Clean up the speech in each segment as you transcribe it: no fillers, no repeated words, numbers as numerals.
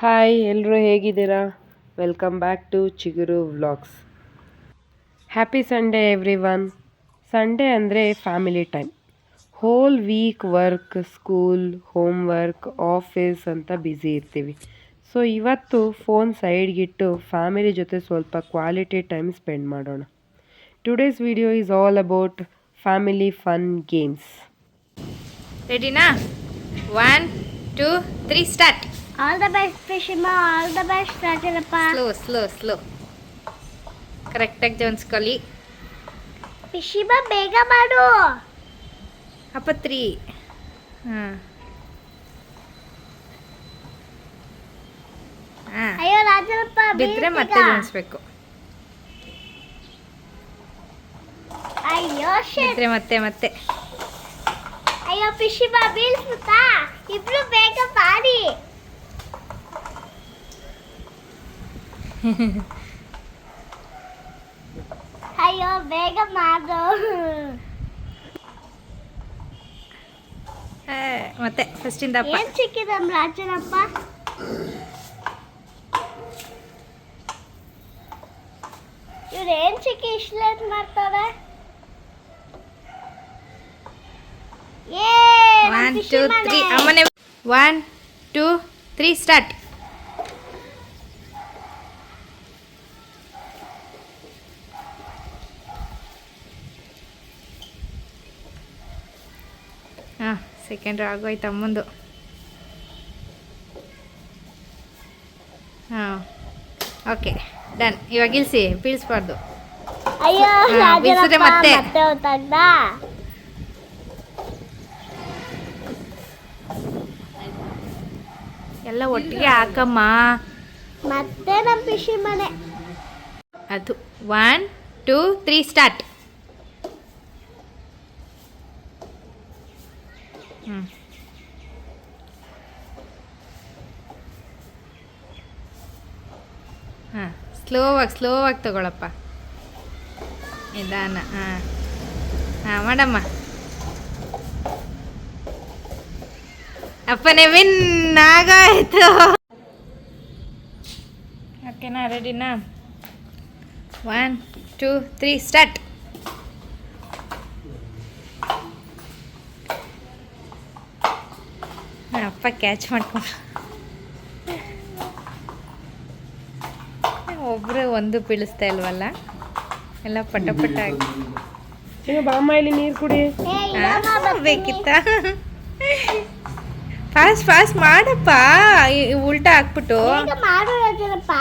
Hi ಎಲ್ಲರೂ ಹೇಗಿದ್ದೀರಾ? Welcome back to Chiguru vlogs. Happy Sunday every one. Sunday ಅಂದರೆ family time. Whole week work, school, home work, office ಅಂತ busy ಇರ್ತೀವಿ. So ಇವತ್ತು phone ಸೈಡ್ಗಿಟ್ಟು family ಜೊತೆ ಸ್ವಲ್ಪ ಕ್ವಾಲಿಟಿ ಟೈಮ್ ಸ್ಪೆಂಡ್ ಮಾಡೋಣ. Today's video is all about family fun games. ರೆಡಿನಾ? 1, 2, 3 start. All the best, Fishima. All the best, Rajanappa. Slow ಕರೆಕ್ಟಾಗಿ ಜೋನ್ಸ್ಕೊಳ್ಳಿ. Fishima, ಬೇಗ ಮಾಡು. ಅಪ್ಪ 3. ಹಾಂ ಅಯ್ಯೋ ರಾಜನಪ್ಪ, ಬಿದ್ದರೆ ಮತ್ತೆ ಜೋನ್ಸ್ಬೇಕು. ಅಯ್ಯೋ shit. ಬಿದ್ದರೆ ಮತ್ತೆ ಅಯ್ಯೋ Fishima, ಬೀಳ್ಸ್ಬಿಟ್ಟ. ಇಬ್ರು ಬೇಗ ಮಾಡಿ. ಅಯ್ಯೋ ಬೇಗ ಮಾಡು. ಮತ್ತೆ ಫಸ್ಟಿಂದ ಅಪ್ಪ. ಏನ್ ಸಿಕ್ಕಿದಮ್ ರಾಜನಪ್ಪ? ಇವ್ರು ಏನ್ ಸಿಕ್ಕಿ ಇಷ್ಟು ಲೇಟ್ ಮಾಡ್ತಾರೆ? 1, 2, 3 ಅಮ್ಮನೆ. 1, 2, 3 ಸ್ಟಾರ್ಟ್. ಹಾಂ, ಸೆಕೆಂಡ್ ಆಗೋಯ್ತು ಅಮ್ಮಂದು. ಹಾಂ, ಓಕೆ ಡನ್. ಇವಾಗ ಇಳಿಸಿ, ಬೀಳಿಸ್ಬಾರ್ದು. ಅಯ್ಯೋ ಬೀಳ್ಸಿದ್ರೆ ರಾಜನಪ್ಪ, ಮತ್ತೆ. ಮತ್ತೆ ಹೊತ್ತಾಗ್ದ. ಎಲ್ಲ ಒಟ್ಟಿಗೆ ಹಾಕಮ್ಮ. ಮತ್ತೆ ನಮ್ಮ ಫಿಶಿ ಮನೆ. ಅದು 1, 2, 3 ಸ್ಟಾರ್ಟ್. ಹಾಂ, ಸ್ಲೋವಾಗಿ ತಗೊಳಪ್ಪ, ನಿಧಾನ. ಹಾಂ ಮಾಡಮ್ಮ. ಅಪ್ಪನೇ ವಿನ್ ಆಗೋಯ್ತು. ಓಕೆನಾ? ರೆಡಿನಾ? 1, 2, 3 ಸ್ಟಾರ್ಟ್. ಅಪ್ಪ ಕ್ಯಾಚ್ ಮಾಡ್ಕೊಂಡು ಒಬ್ಬರು ಒಂದು ಬೀಳಿಸ್ತಾ ಇಲ್ವಲ್ಲ, ಎಲ್ಲ ಪಟ ಆಗಿ. ಬಾಮ್ಮ ಇಲ್ಲಿ ನೀರು ಕುಡಿ. ಬೇಕಿತ್ತ? ಫಾಸ್ಟ್ ಮಾಡಪ್ಪ, ಉಲ್ಟಾ ಹಾಕ್ಬಿಟ್ಟು. ಬೇಗ ಮಾಡು ರಾಜನಪ್ಪ.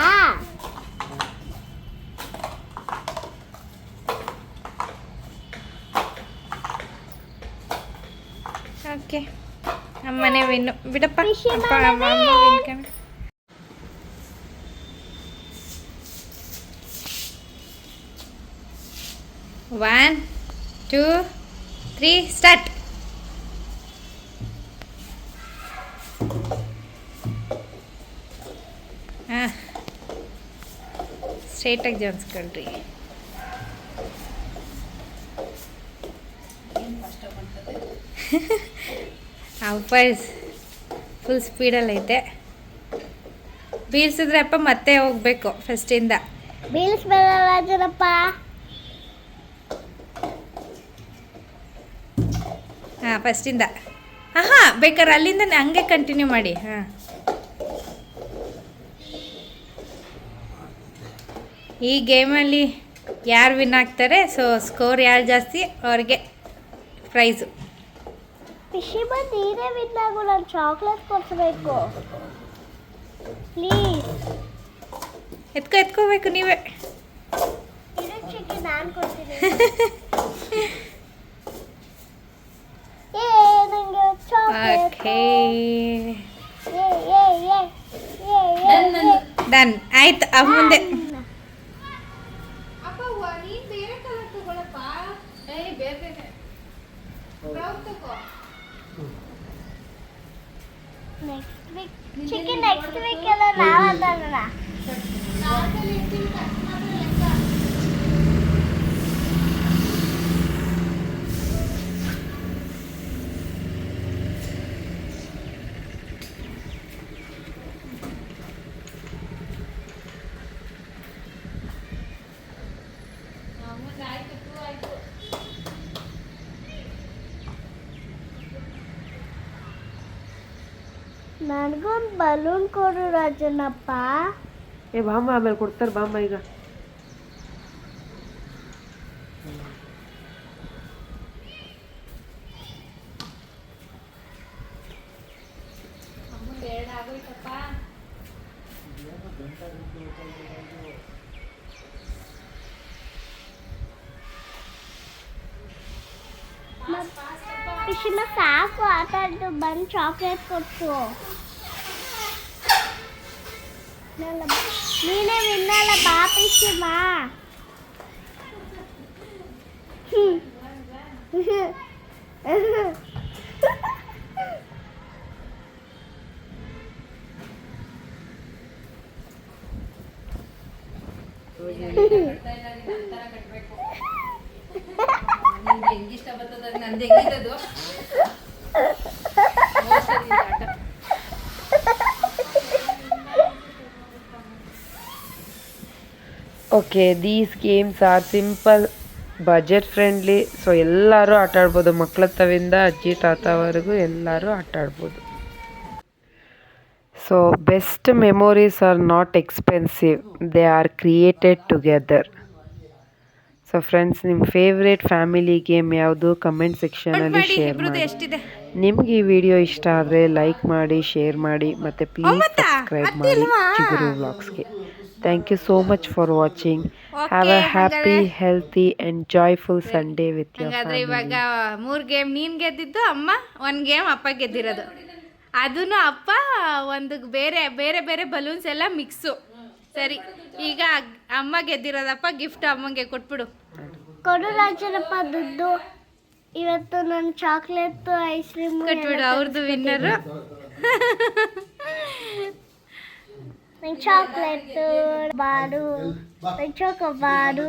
ಓಕೆ, ಅಮ್ಮನೇ ವಿನ್ನು. ಬಿಡಪ್ಪ, ಖುಷಿ ಅಪ್ಪ ಅಮ್ಮ ಮಾಡದೆ. ವಿನ್ ಕಣ. One, 2, 3 start. ಹಾಂ, ಸ್ಟ್ರೈಟಾಗಿ ಜೋನ್ಸ್ಕೊಳ್ರಿ. ಅಪ್ಪ ಫುಲ್ ಸ್ಪೀಡಲ್ಲೈತೆ. ಬೀಳ್ಸಿದ್ರೆ ಅಪ್ಪ ಮತ್ತೆ ಹೋಗ್ಬೇಕು ಫಸ್ಟಿಂದ. ಬೀಳಿಸ್ಬೇಡ ರಾಜನಪ್ಪ. ಹಾಂ, ಫಸ್ಟಿಂದ. ಹಾಂ, ಬೇಕಾದ್ರೆ ಅಲ್ಲಿಂದ ಹಂಗೆ ಕಂಟಿನ್ಯೂ ಮಾಡಿ. ಹಾಂ, ಈ ಗೇಮಲ್ಲಿ ಯಾರು ವಿನ್ ಆಗ್ತಾರೆ, ಸೊ ಸ್ಕೋರ್ ಯಾರು ಜಾಸ್ತಿ ಅವ್ರಿಗೆ ಪ್ರೈಸು. ಫಿಶಿ ಬಂದು ನೀನೇ ಬಿದ್ದಾಗು, ನಾನು ಚಾಕ್ಲೇಟ್ ಕೊಡಿಸ್ಬೇಕು ಪ್ಲೀಸ್. ಎತ್ಕೋಬೇಕು ನೀವೇ. ಇದಕ್ಕೆ ಚಿಕ್ಕಿ ನಾನು ಕೊಡ್ತೀನಿ. ಏ ನನಗೆ ಚಾಕ್ಲೇಟ್. ಓಕೆ, ಏ ಏ ಏ ಏ ಏ ಡನ್ ಆಯ್ತು. ಮುಂದೆ ನೆಕ್ಸ್ಟ್ ವೀಕ್ ಚಿಕ್ಕಿ, ನೆಕ್ಸ್ಟ್ ವೀಕ್ ಎಲ್ಲ ನಾವು ಅದನ್ನ. ನನಗೊಂದು ಬಲೂನ್ ಕೊಡು ರಾಜನಪ್ಪ. ಏ ಬಾಮ್ಮ, ಆಮೇಲೆ ಕೊಡ್ತಾರೆ ಬಾಮ್ಮ ಈಗ. ಪಿಶಿಮ ಸಾಕು ಆಟ ಆಡ್ದು ಬಂದು ಚಾಕ್ಲೇಟ್ ಕೊಡ್ಸು. ನೀನೇ ವಿನ್ನಲ್ಲ ಬಾ ಪಿಶಿಮ. ಹೆಂಗಿಷ್ಟ ಬರ್ತದ ನಂದು ಹೆಂಗಿರೋದು. Okay, these games are simple, budget friendly. So ಎಲ್ಲರೂ ಆಟ ಆಡ್ಬೋದು, ಮಕ್ಕಳ ತವಿಂದ ಅಜ್ಜಿ ತಾತವರೆಗೂ ಎಲ್ಲರೂ ಆಟ ಆಡ್ಬೋದು. So best memories are not expensive, they are created together. So friends, ನಿಮ್ಮ ಫೇವ್ರೇಟ್ ಫ್ಯಾಮಿಲಿ ಗೇಮ್ ಯಾವುದು ಕಮೆಂಟ್ ಸೆಕ್ಷನಲ್ಲಿ ಶೇರ್ ಮಾಡಿ. ನಿಮ್ಗೆ ಈ ವಿಡಿಯೋ ಇಷ್ಟ ಆದರೆ ಲೈಕ್ ಮಾಡಿ, ಶೇರ್ ಮಾಡಿ, ಮತ್ತು ಪ್ಲೀಸ್ ಸಬ್ಸ್ಕ್ರೈಬ್ ಮಾಡಿ ಚಿಗುರು ವ್ಲಾಗ್ಸ್ಗೆ. Thank you so much for watching. Have a happy, healthy and joyful Sunday with your family. ಇವಾಗ 3 ಗೇಮ್ ನೀನು ಗೆದ್ದಿದ್ದು, ಅಮ್ಮ 1 ಗೇಮ್ ಅಪ್ಪ ಗೆದ್ದಿರೋದು. ಅದೂ ಅಪ್ಪ ಒಂದು ಬೇರೆ ಬೇರೆ ಬೇರೆ ಬಲೂನ್ಸ್ ಎಲ್ಲ ಮಿಕ್ಸು. ಸರಿ, ಈಗ ಅಮ್ಮ ಗೆದ್ದಿರೋದಪ್ಪ, ಗಿಫ್ಟ್ ಅಮ್ಮಂಗೆ ಕೊಟ್ಬಿಡು. ಕೊಡು ರಾಜನಪ್ಪ ದುಡ್ಡು. ಇವತ್ತು ನನ್ನ ಚಾಕ್ಲೇಟ್ ಐಸ್ ಕ್ರೀಮ್ ಕೊಟ್ಬಿಡು, ಅವ್ರದ್ದು winner. chocolate baru, chocolate baru.